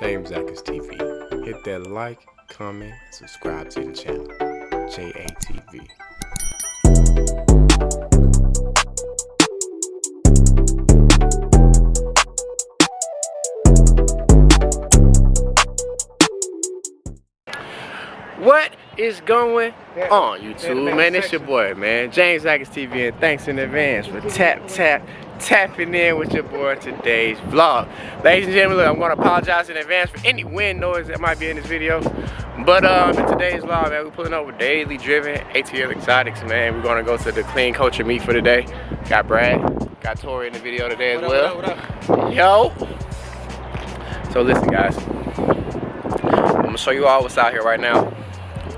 JamesAtkinsTv. Hit that like, comment, and subscribe to the channel. JATV. What is going on, YouTube? Man, it's your boy, man, JamesAtkinsTv, and thanks in advance for tapping in with your boy today's vlog. Ladies and gentlemen, look, I'm going to apologize in advance for any wind noise that might be in this video. But in today's vlog, man, we're pulling over daily driven ATL exotics, man. We're going to go to the clean culture meet for today. Got Brad, got Tori in the video today as well. What up? Yo. So listen, guys, I'm going to show you all what's out here right now.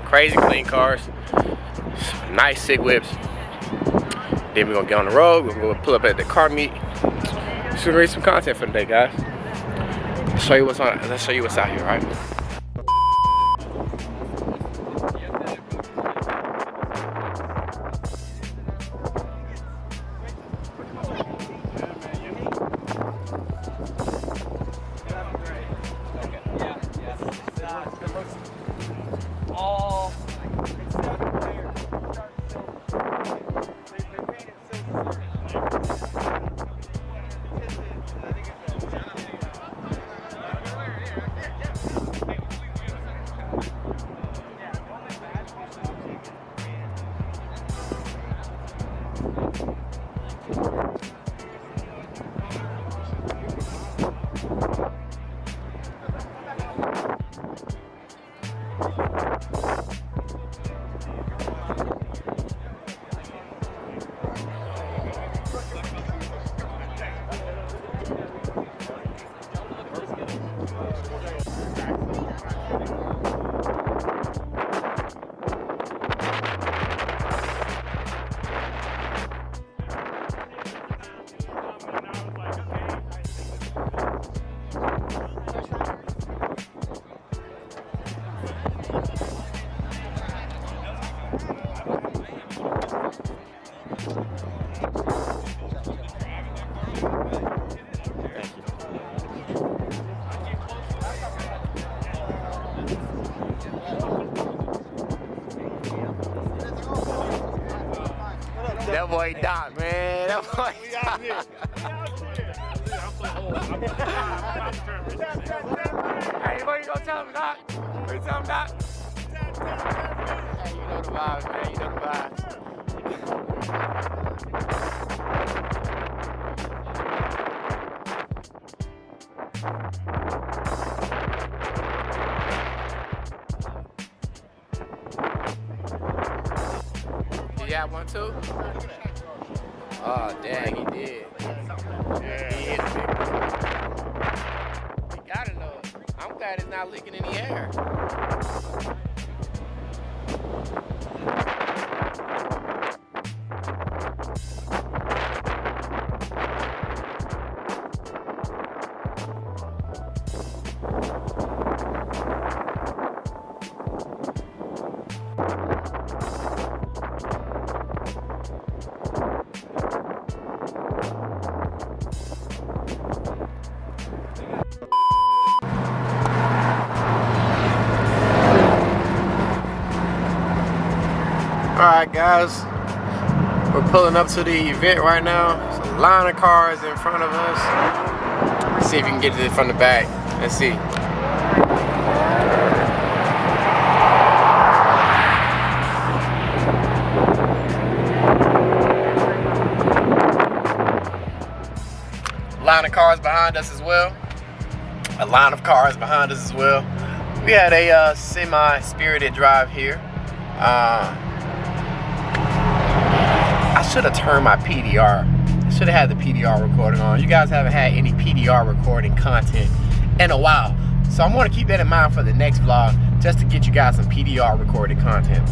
Crazy clean cars, nice sick whips. Then we're gonna get on the road. We're gonna pull up at the car meet. Just gonna read some content for today, guys. Let's show you what's on. Let's show you what's out here, right? That boy Doc, man. That boy Doc. Hey, what you gonna tell him, Doc? What you tell him, Doc? Hey, you know the vibes, man. You know the vibes. Did you have one too? Oh, dang, he did. Yeah. He is big. He gotta know it. I'm glad it's not leaking in the air. Alright guys, we're pulling up to the event right now. There's a line of cars in front of us. Let's see if you can get to it from the back. Let's see. Line of cars behind us as well. A line of cars behind us as well. We had a semi-spirited drive here. I should have turned my PDR. I should have had the PDR recording on. You guys haven't had any PDR recording content in a while. So I'm going to keep that in mind for the next vlog, just to get you guys some PDR recorded content.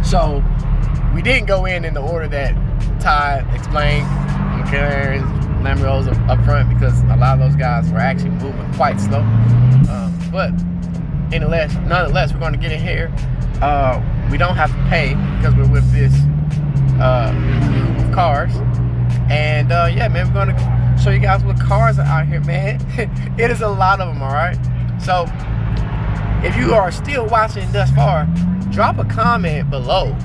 So we didn't go in the order that Ty explained, McLarens, Lambos up front, because a lot of those guys were actually moving quite slow. But nonetheless, we're going to get in here. We don't have to pay because we're with this group of cars. And yeah, man, we're gonna show you guys what cars are out here, man. It is a lot of them, all right? So, if you are still watching thus far, drop a comment below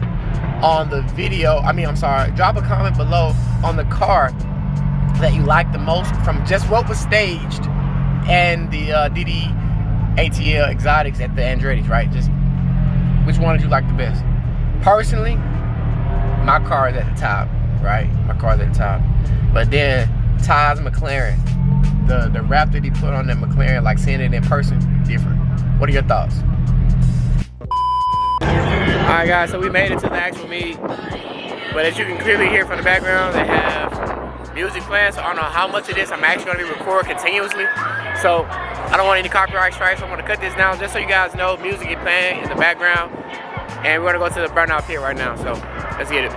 on the video. Drop a comment below on the car that you like the most from just what was staged and the DD ATL exotics at the Andretti's, right? Just which one did you like the best? Personally, my car is at the top, right? My car is at the top. But then Ty's McLaren, the wrap that he put on that McLaren, like seeing it in person, different. What are your thoughts? Alright guys, so we made it to the actual meet. But as you can clearly hear from the background, they have music playing, so I don't know how much of this I'm actually going to be recording continuously. So I don't want any copyright strikes, so I'm going to cut this down just so you guys know music is playing in the background. And we're going to go to the burnout pit right now, so let's get it.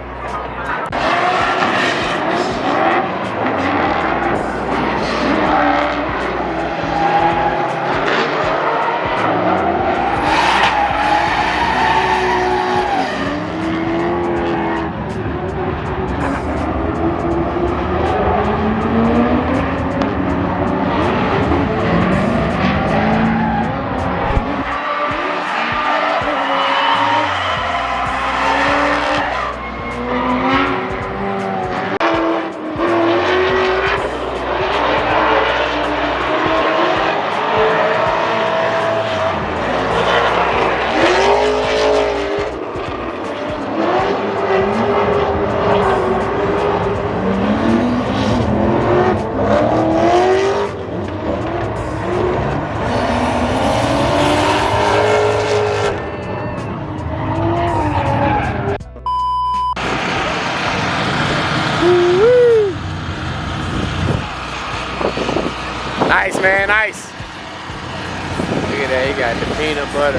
Nice, man, nice. Look at that, he got the peanut butter.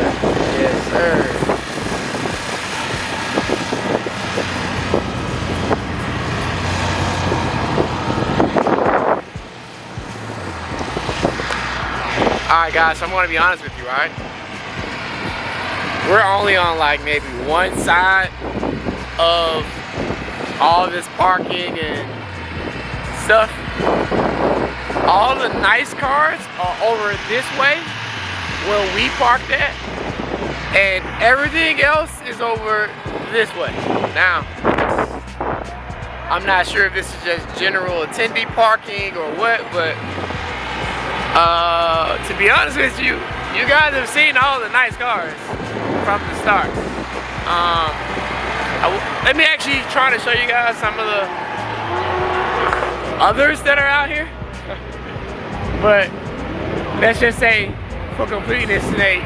Yes, sir. Alright guys, so I'm gonna be honest with you, right? We're only on like maybe one side of all this parking and stuff. All the nice cars are over this way where we parked at, and everything else is over this way. Now, I'm not sure if this is just general attendee parking or what, but to be honest with you, you guys have seen all the nice cars from the start. Let me actually try to show you guys some of the others that are out here. But let's just say, for completeness sake,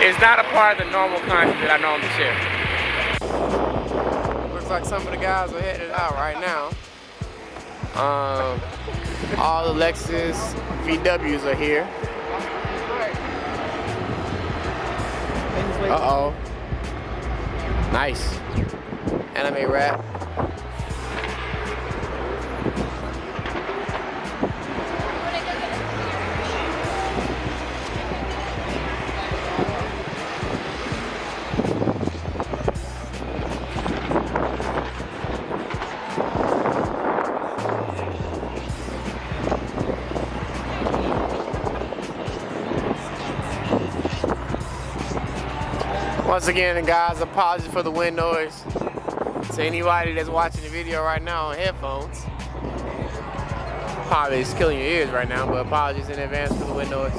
it's not a part of the normal content that I normally share. Looks like some of the guys are headed out right now. All the Lexus VWs are here. Uh-oh. Nice. Anime wrap. Once again, guys, apologies for the wind noise. To anybody that's watching the video right now on headphones, probably it's killing your ears right now, but apologies in advance for the wind noise.